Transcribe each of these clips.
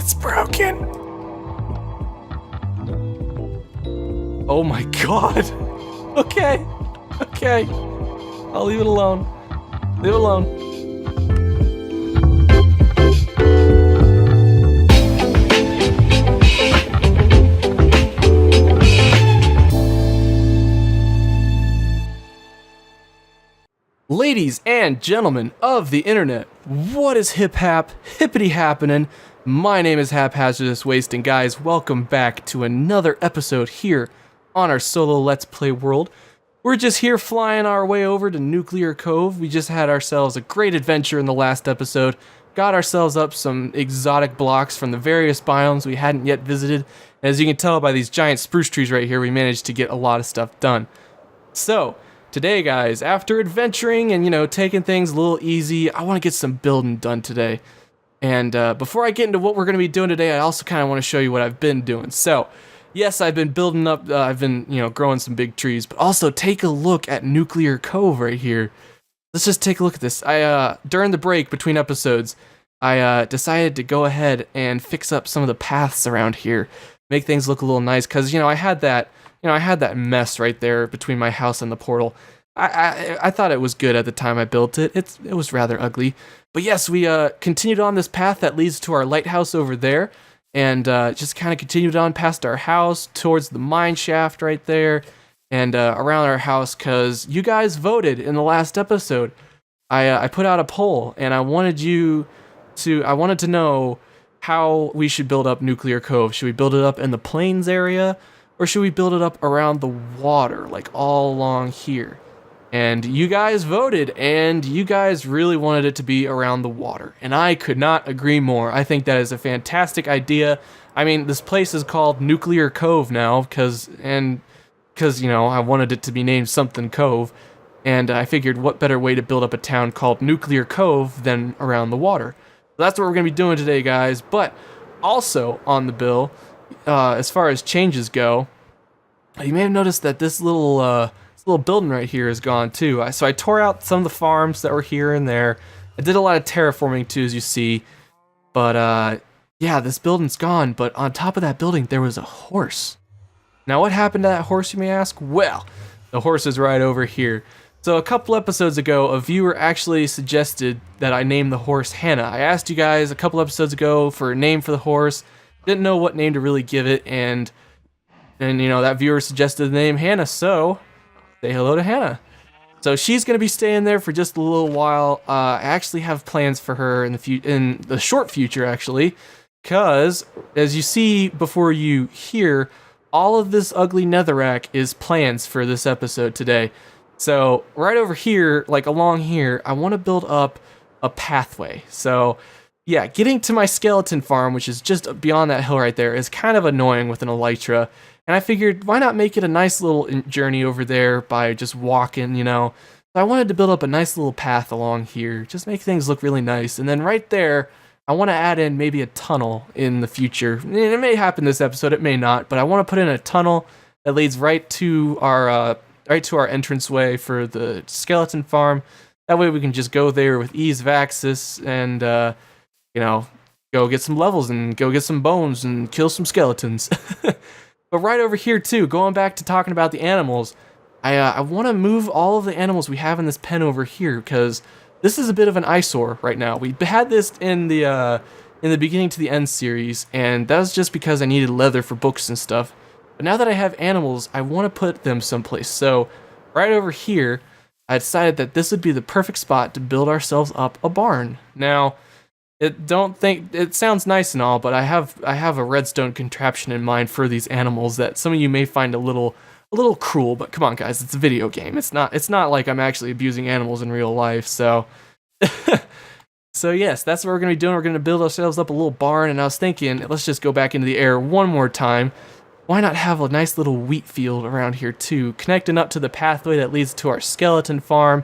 It's broken. Oh my god. Okay. Okay. I'll leave it alone. Leave it alone. Ladies and gentlemen of the internet, what is hippity happening? My name is Haphazardous Waste, and guys, welcome back to another episode here on our solo Let's Play world. We're just here flying our way over to Nuclear Cove. We just had ourselves a great adventure in the last episode, got ourselves up some exotic blocks from the various biomes we hadn't yet visited, and as you can tell by these giant spruce trees right here, we managed to get a lot of stuff done. So, today, guys, after adventuring and, taking things a little easy, I want to get some building done today. And before I get into what we're going to be doing today, I also kind of want to show you what I've been doing. So, yes, I've been building up, I've been, growing some big trees, but also take a look at Nuclear Cove right here. Let's just take a look at this. During the break between episodes, I decided to go ahead and fix up some of the paths around here, make things look a little nice, because, I had that mess right there between my house and the portal. I thought it was good at the time I built it. It was rather ugly. But yes, we continued on this path that leads to our lighthouse over there, and just kind of continued on past our house, towards the mine shaft right there, and around our house, because you guys voted in the last episode. I put out a poll, and I wanted to know how we should build up Nuclear Cove. Should we build it up in the plains area? Or should we build it up around the water, like all along here? And you guys voted, and you guys really wanted it to be around the water. And I could not agree more. I think that is a fantastic idea. I mean, this place is called Nuclear Cove now, because I wanted it to be named something Cove. And I figured what better way to build up a town called Nuclear Cove than around the water. So that's what we're going to be doing today, guys. But also on the bill, as far as changes go, you may have noticed that this little building right here is gone too. So I tore out some of the farms that were here and there. I did a lot of terraforming too, as you see. But yeah, this building's gone. But on top of that building, there was a horse. Now, what happened to that horse, you may ask? Well, the horse is right over here. So a couple episodes ago, a viewer actually suggested that I name the horse Hannah. I asked you guys a couple episodes ago for a name for the horse. Didn't know what name to really give it, and that viewer suggested the name Hannah, so say hello to Hannah. So she's going to be staying there for just a little while. I actually have plans for her in the short future, actually, because as you see before you hear, all of this ugly netherrack is plans for this episode today. So right over here, like along here, I want to build up a pathway. So yeah, getting to my skeleton farm, which is just beyond that hill right there, is kind of annoying with an elytra. And I figured, why not make it a nice little journey over there by just walking, So I wanted to build up a nice little path along here, just make things look really nice. And then right there, I want to add in maybe a tunnel in the future. It may happen this episode, it may not, but I want to put in a tunnel that leads right to our entranceway for the skeleton farm. That way we can just go there with ease of access and go get some levels and go get some bones and kill some skeletons. But right over here too, going back to talking about the animals, I want to move all of the animals we have in this pen over here, because this is a bit of an eyesore right now. We had this in the beginning to the end series, and that was just because I needed leather for books and stuff. But now that I have animals, I want to put them someplace. So right over here, I decided that this would be the perfect spot to build ourselves up a barn. Now, it sounds nice and all, but I have a redstone contraption in mind for these animals that some of you may find a little cruel, but come on guys, it's a video game. It's not like I'm actually abusing animals in real life, so so yes, that's what we're going to be doing. We're going to build ourselves up a little barn, and I was thinking, let's just go back into the air one more time. Why not have a nice little wheat field around here too, connecting up to the pathway that leads to our skeleton farm,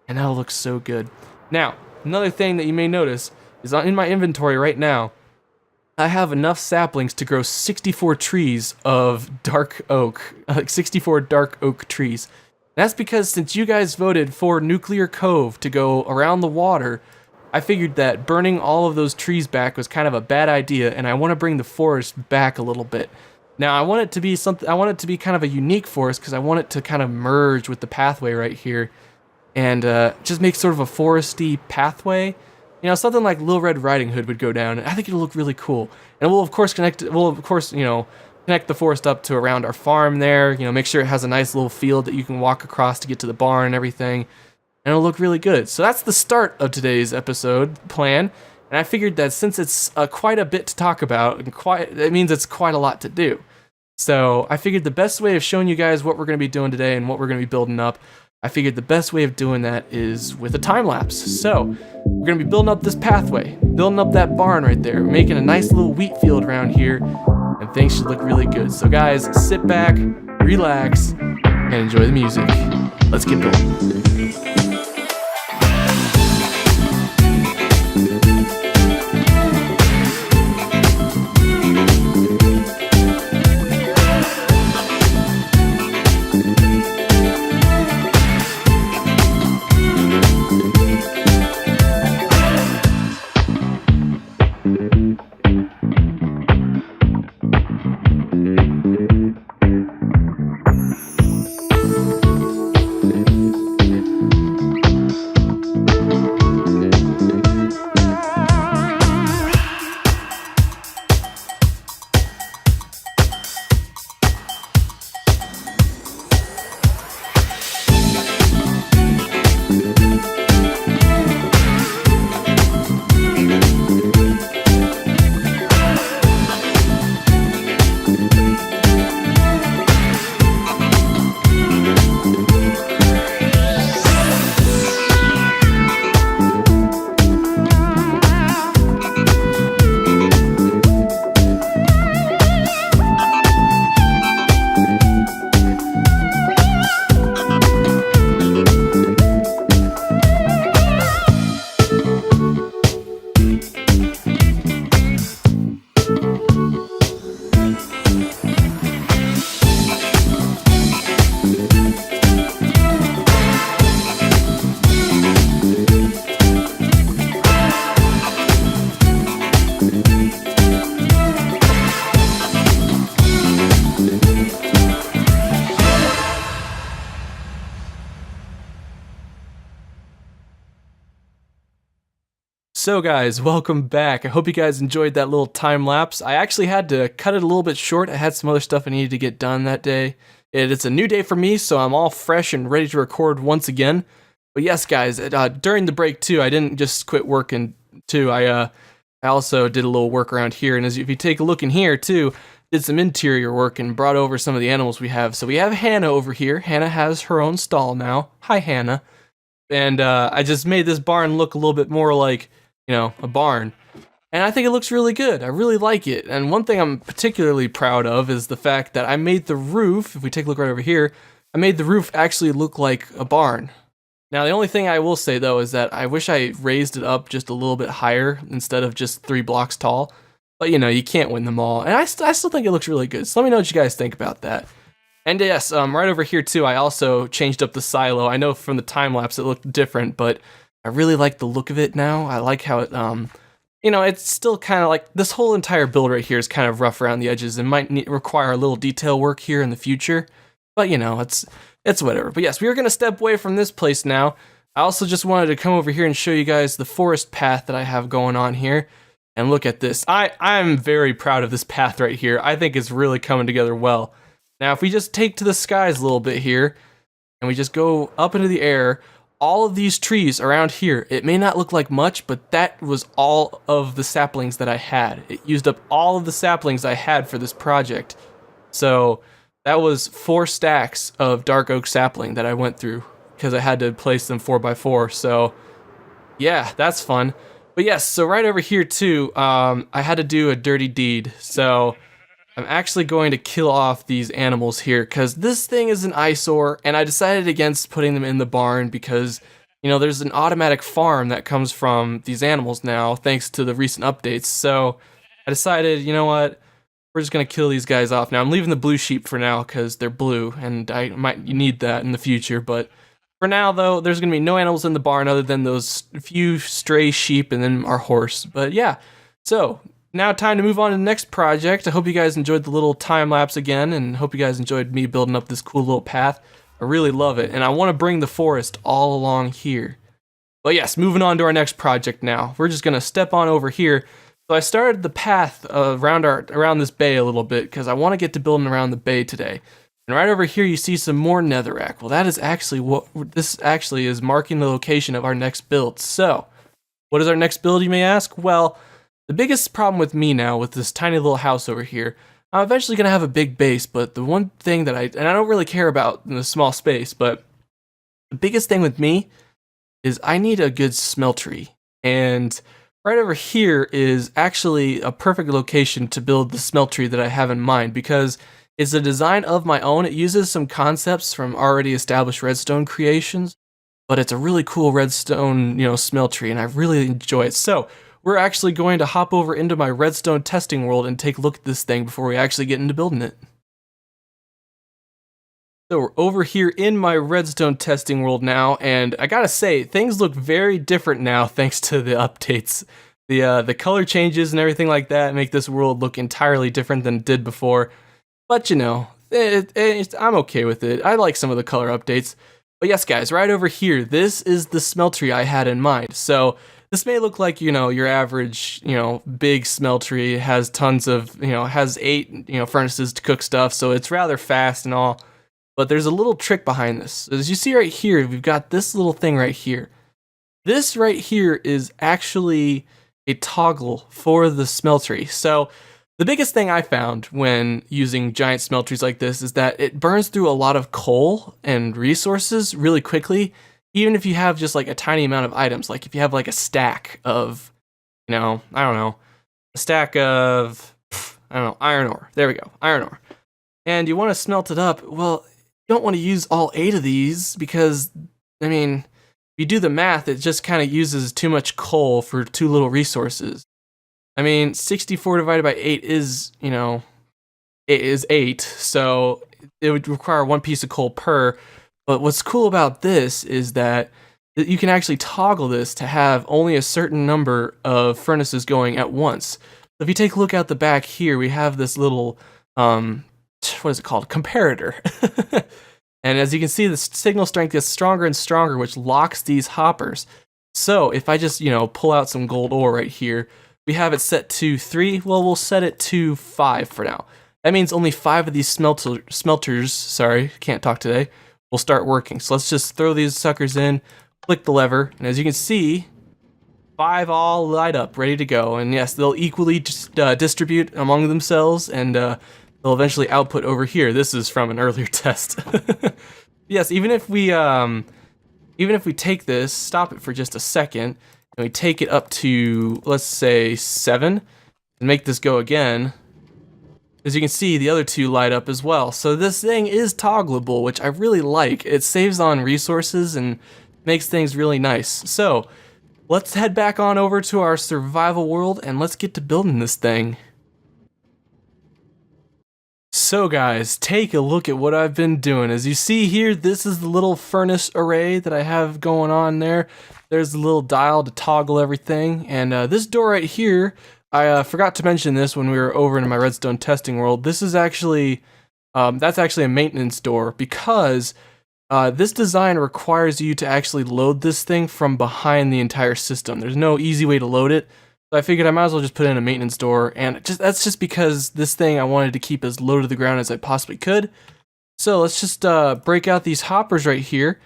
and that'll look so good. Now, another thing that you may notice is in my inventory right now, I have enough saplings to grow 64 trees of dark oak, 64 dark oak trees. That's because since you guys voted for Nuclear Cove to go around the water, I figured that burning all of those trees back was kind of a bad idea, and I want to bring the forest back a little bit. Now, I want it to be something. I want it to be kind of a unique forest because I want it to kind of merge with the pathway right here, and just make sort of a foresty pathway. You know, something like Little Red Riding Hood would go down, and I think it'll look really cool. And we'll of course connect. We'll of course, you know, connect the forest up to around our farm there. You know, make sure it has a nice little field that you can walk across to get to the barn and everything. And it'll look really good. So that's the start of today's episode plan. And I figured that since it's quite a bit to talk about, and it means it's quite a lot to do. So I figured the best way of showing you guys what we're going to be doing today and what we're going to be building up, I figured the best way of doing that is with a time lapse. So we're going to be building up this pathway, building up that barn right there, making a nice little wheat field around here, and things should look really good. So guys, sit back, relax, and enjoy the music. Let's get building. So guys, welcome back. I hope you guys enjoyed that little time lapse. I actually had to cut it a little bit short. I had some other stuff I needed to get done that day. It's a new day for me, so I'm all fresh and ready to record once again. But yes, guys, during the break too, I didn't just quit working too. I also did a little work around here, and if you take a look in here too, did some interior work and brought over some of the animals we have. So we have Hannah over here. Hannah has her own stall now. Hi, Hannah. And I just made this barn look a little bit more like, you know, a barn. And I think it looks really good. I really like it. And one thing I'm particularly proud of is the fact that I made the roof, if we take a look right over here, I made the roof actually look like a barn. Now, the only thing I will say, though, is that I wish I raised it up just a little bit higher instead of just 3 blocks tall. But, you know, you can't win them all. And I still think it looks really good. So let me know what you guys think about that. And yes, right over here, too, I also changed up the silo. I know from the time-lapse it looked different, but I really like the look of it now. I like how it, you know, it's still kind of like, this whole entire build right here is kind of rough around the edges and might require a little detail work here in the future. But, you know, it's whatever. But yes, we are going to step away from this place now. I also just wanted to come over here and show you guys the forest path that I have going on here. And look at this. I'm very proud of this path right here. I think it's really coming together well. Now, if we just take to the skies a little bit here, and we just go up into the air, all of these trees around here, it may not look like much, but that was all of the saplings that I had. It used up all of the saplings I had for this project. So that was 4 stacks of dark oak sapling that I went through because I had to place them 4x4. So yeah, that's fun. But yes, so right over here too, I had to do a dirty deed. So I'm actually going to kill off these animals here because this thing is an eyesore, and I decided against putting them in the barn because, you know, there's an automatic farm that comes from these animals now thanks to the recent updates. So I decided, you know what, we're just going to kill these guys off. Now I'm leaving the blue sheep for now because they're blue, and I might need that in the future, but For now, though, there's going to be no animals in the barn other than those few stray sheep and then our horse. But yeah, so now time to move on to the next project. I hope you guys enjoyed the little time lapse again, and hope you guys enjoyed me building up this cool little path. I really love it, and I want to bring the forest all along here. But yes, moving on to our next project now. We're just going to step on over here. So I started the path around this bay a little bit because I want to get to building around the bay today. And right over here you see some more netherrack. Well, that is actually what this actually is marking the location of our next build. So, what is our next build, you may ask? Well, the biggest problem with me now with this tiny little house over here, I'm eventually going to have a big base, but the one thing that I don't really care about in the small space, but the biggest thing with me is I need a good smeltery. And right over here is actually a perfect location to build the smeltery that I have in mind, because it's a design of my own. It uses some concepts from already established redstone creations, but it's a really cool redstone, smeltery, and I really enjoy it. So we're actually going to hop over into my redstone testing world and take a look at this thing before we actually get into building it. So we're over here in my redstone testing world now, and I gotta say, things look very different now thanks to the updates. The color changes and everything like that make this world look entirely different than it did before. But I'm okay with it. I like some of the color updates. But yes, guys, right over here, this is the smeltery I had in mind. So this may look like, your average, big smeltery. It has tons of, has 8, furnaces to cook stuff. So it's rather fast and all. But there's a little trick behind this. As you see right here, we've got this little thing right here. This right here is actually a toggle for the smeltery. So the biggest thing I found when using giant smelteries like this is that it burns through a lot of coal and resources really quickly, even if you have just like a tiny amount of items. Like if you have like a stack of, a stack of, iron ore. There we go, iron ore. And you want to smelt it up. Well, you don't want to use all 8 of these because, if you do the math, it just kind of uses too much coal for too little resources. 64 divided by 8 is, it is 8, so it would require 1 piece of coal per. But what's cool about this is that you can actually toggle this to have only a certain number of furnaces going at once. So if you take a look at the back here, we have this little, what is it called? Comparator. And as you can see, the signal strength gets stronger and stronger, which locks these hoppers. So if I just, pull out some gold ore right here, we have it set to 3. Well, we'll set it to 5 for now. That means only 5 of these smelters, sorry, can't talk today, will start working. So let's just throw these suckers in, click the lever, and as you can see, 5 all light up, ready to go. And yes, they'll equally distribute among themselves, and they'll eventually output over here. This is from an earlier test. Yes, even if we take this, stop it for just a second, and we take it up to, let's say, 7, and make this go again, as you can see, the other 2 light up as well. So this thing is toggleable, which I really like. It saves on resources and makes things really nice. So let's head back on over to our survival world, and let's get to building this thing. So guys, take a look at what I've been doing. As you see here, this is the little furnace array that I have going on there. There's the little dial to toggle everything. And this door right here, I forgot to mention this when we were over in my redstone testing world. This is actually, that's actually a maintenance door, because this design requires you to actually load this thing from behind the entire system. There's no easy way to load it. So I figured I might as well just put in a maintenance door, and that's just because this thing I wanted to keep as low to the ground as I possibly could. So let's just break out these hoppers right here,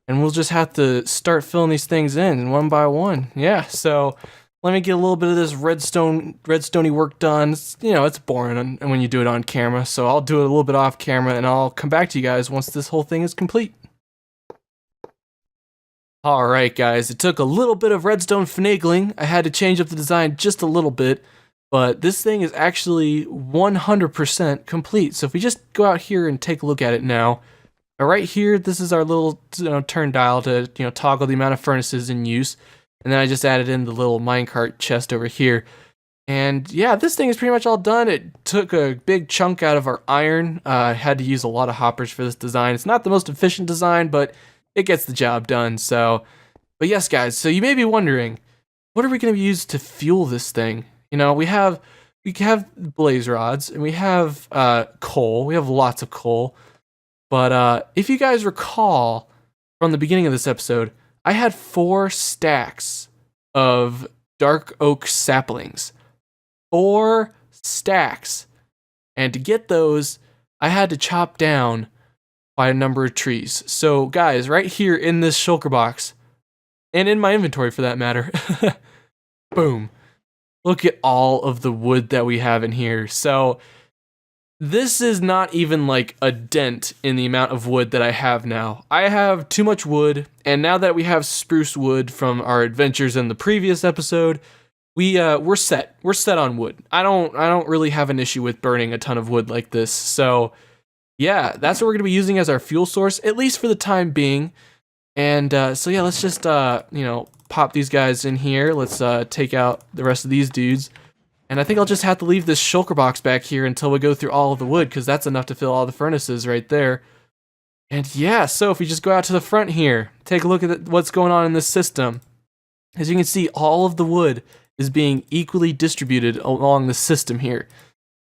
and we'll just have to start filling these things in one by one. Yeah, so let me get a little bit of this redstone-y work done. It's boring when you do it on camera, so I'll do it a little bit off camera, and I'll come back to you guys once this whole thing is complete. Alright guys, it took a little bit of redstone finagling. I had to change up the design just a little bit, but this thing is actually 100% complete. So if we just go out here and take a look at it now, right here, this is our little turn dial to toggle the amount of furnaces in use, and then I just added in the little minecart chest over here. And yeah, this thing is pretty much all done. It took a big chunk out of our iron. I had to use a lot of hoppers for this design. It's not the most efficient design, but it gets the job done. So, but yes, guys, so you may be wondering, what are we going to use to fuel this thing? You know, we have blaze rods, and we have coal. We have lots of coal. But if you guys recall from the beginning of this episode, I had 4 stacks of dark oak saplings. 4 stacks. And to get those, I had to chop down by a number of trees. So guys, right here in this shulker box, and in my inventory for that matter, boom. Look at all of the wood that we have in here. So this is not even like a dent in the amount of wood that I have now. I have too much wood, and now that we have spruce wood from our adventures in the previous episode, we're set. We're set on wood. I don't really have an issue with burning a ton of wood like this. So yeah, that's what we're gonna be using as our fuel source, at least for the time being. And so yeah, let's just pop these guys in here. Let's take out the rest of these dudes. And I think I'll just have to leave this shulker box back here until we go through all of the wood, because that's enough to fill all the furnaces right there. And yeah, so if we just go out to the front here, take a look at what's going on in this system. As you can see, all of the wood is being equally distributed along the system here.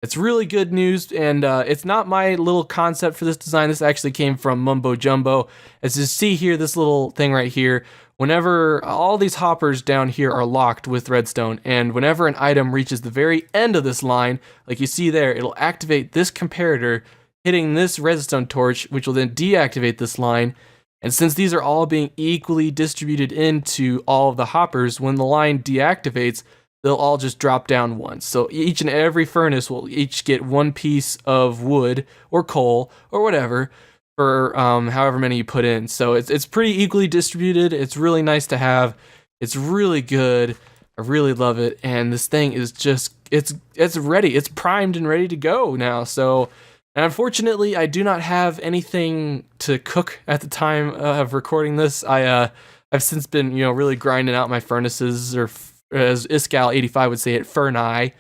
It's really good news, and it's not my little concept for this design. This actually came from Mumbo Jumbo. As you see here, this little thing right here, whenever all these hoppers down here are locked with redstone, and whenever an item reaches the very end of this line, like you see there, it'll activate this comparator, hitting this redstone torch, which will then deactivate this line. And since these are all being equally distributed into all of the hoppers, when the line deactivates, they'll all just drop down once. So each and every furnace will each get 1 piece of wood or coal or whatever for however many you put in. So it's pretty equally distributed. It's really nice to have. It's really good. I really love it. And this thing is just, it's ready. It's primed and ready to go now. So, and unfortunately, I do not have anything to cook at the time of recording this. I've since been, really grinding out my furnaces, or as Iscal85 would say it, furni.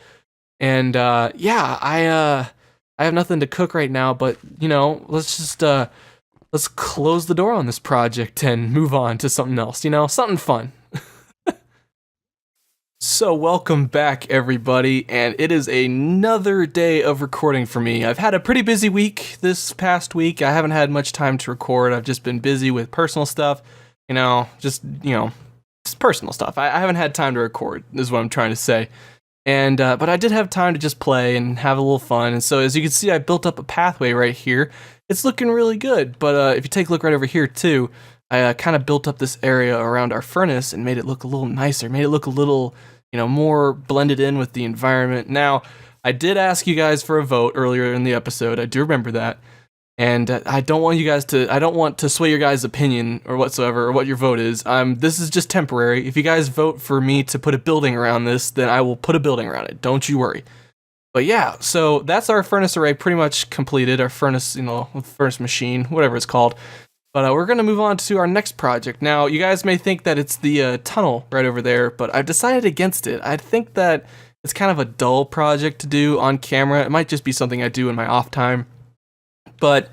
And yeah, I have nothing to cook right now, but let's just let's close the door on this project and move on to something else, something fun. So welcome back, everybody, and it is another day of recording for me. I've had a pretty busy week this past week. I haven't had much time to record. I've just been busy with personal stuff, just personal stuff. I haven't had time to record, is what I'm trying to say. And but I did have time to just play and have a little fun. And so as you can see, I built up a pathway right here. It's looking really good. But if you take a look right over here too, I kind of built up this area around our furnace and made it look a little nicer, made it look a little, more blended in with the environment. Now, I did ask you guys for a vote earlier in the episode. I do remember that. And I don't want to sway your guys' opinion or whatsoever, or what your vote is. This is just temporary. If you guys vote for me to put a building around this, then I will put a building around it. Don't you worry. But yeah, so that's our furnace array pretty much completed. Our furnace, furnace machine, whatever it's called. But we're going to move on to our next project. Now, you guys may think that it's the tunnel right over there, but I've decided against it. I think that it's kind of a dull project to do on camera. It might just be something I do in my off time. But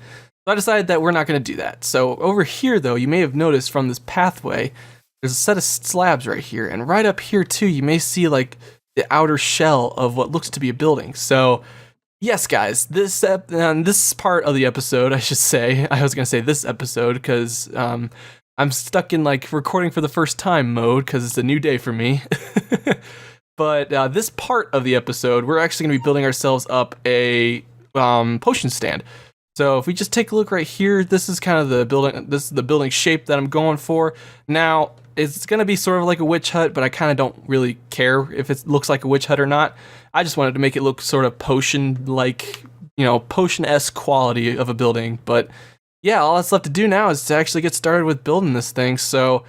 I decided that we're not going to do that. So over here, though, you may have noticed from this pathway, there's a set of slabs right here. And right up here, too, you may see like the outer shell of what looks to be a building. So yes, guys, this part of the episode, I should say, I was going to say this episode because I'm stuck in like recording for the first time mode because it's a new day for me. But this part of the episode, we're actually going to be building ourselves up a potion stand. So if we just take a look right here, this is kind of the building. This is the building shape that I'm going for. Now it's going to be sort of like a witch hut, but I kind of don't really care if it looks like a witch hut or not. I just wanted to make it look sort of potion-like, potion-esque quality of a building. But yeah, all that's left to do now is to actually get started with building this thing. So I'm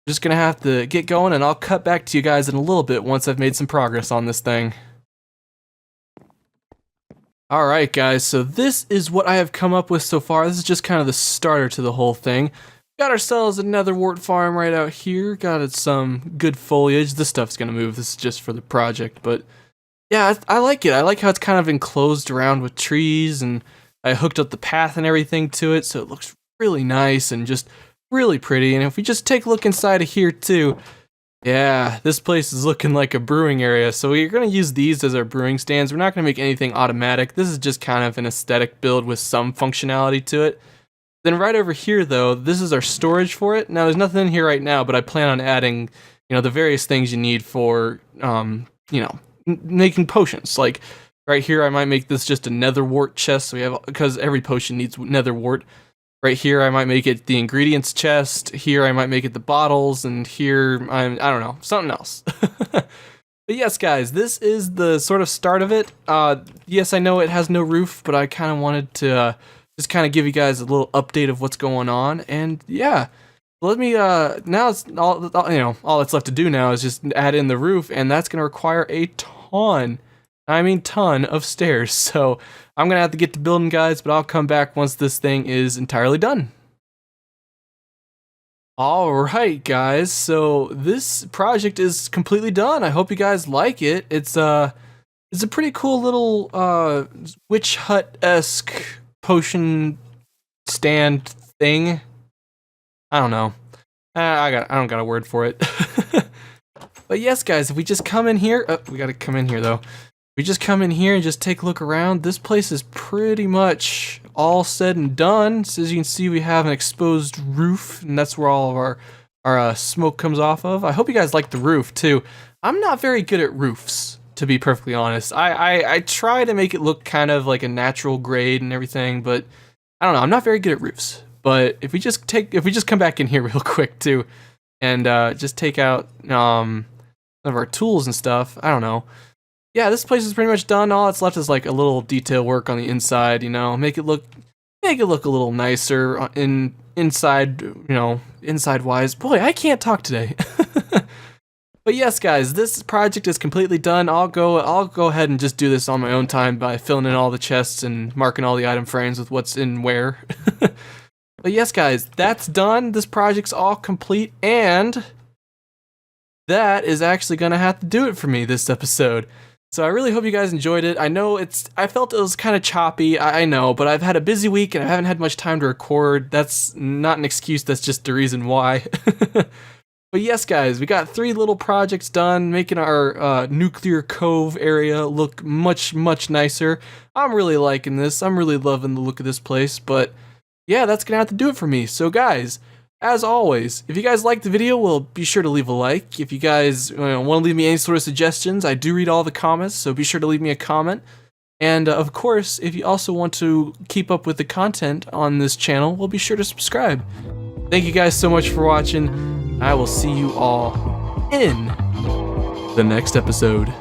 just going to have to get going, and I'll cut back to you guys in a little bit once I've made some progress on this thing. Alright guys, so this is what I have come up with so far. This is just kind of the starter to the whole thing. Got ourselves another wart farm right out here. Got some good foliage. This stuff's gonna move. This is just for the project, but yeah, I like it. I like how it's kind of enclosed around with trees, and I hooked up the path and everything to it, so it looks really nice and just really pretty. And if we just take a look inside of here too, yeah, this place is looking like a brewing area. So we're going to use these as our brewing stands. We're not going to make anything automatic. This is just kind of an aesthetic build with some functionality to it. Then right over here though, this is our storage for it. Now there's nothing in here right now, but I plan on adding, the various things you need for, making potions. Like right here, I might make this just a nether wart chest. So we have, because every potion needs nether wart. Right here, I might make it the ingredients chest. Here, I might make it the bottles, and here, I don't know, something else. But yes, guys, this is the sort of start of it. Yes, I know it has no roof, but I kind of wanted to just kind of give you guys a little update of what's going on. And yeah, let me now it's all that's left to do now is just add in the roof, and that's going to require a ton of stairs. So I'm gonna have to get to building, guys, but I'll come back once this thing is entirely done. Alright, guys, so this project is completely done. I hope you guys like it. It's a pretty cool little witch hut-esque potion stand thing. I don't know. I don't got a word for it. But yes, guys, if we just come in here, we gotta come in here though. We just come in here and just take a look around. This place is pretty much all said and done. So as you can see, we have an exposed roof, and that's where all of our smoke comes off of. I hope you guys like the roof too. I'm not very good at roofs, to be perfectly honest. I try to make it look kind of like a natural grade and everything, but I don't know. I'm not very good at roofs. But if we just come back in here real quick too, and just take out some of our tools and stuff. I don't know. Yeah, this place is pretty much done. All that's left is like a little detail work on the inside, make it look a little nicer inside wise. Boy, I can't talk today. But yes, guys, this project is completely done. I'll go ahead and just do this on my own time by filling in all the chests and marking all the item frames with what's in where. But yes, guys, that's done. This project's all complete, and that is actually gonna have to do it for me this episode. So I really hope you guys enjoyed it. I know I felt it was kind of choppy, I know, but I've had a busy week and I haven't had much time to record. That's not an excuse, that's just the reason why. But yes, guys, we got 3 little projects done, making our Nuclear Cove area look much, much nicer. I'm really liking this. I'm really loving the look of this place, but yeah, that's gonna have to do it for me. So guys, as always, if you guys liked the video, well, be sure to leave a like. If you guys want to leave me any sort of suggestions, I do read all the comments, so be sure to leave me a comment. And of course, if you also want to keep up with the content on this channel, well, be sure to subscribe. Thank you guys so much for watching. I will see you all in the next episode.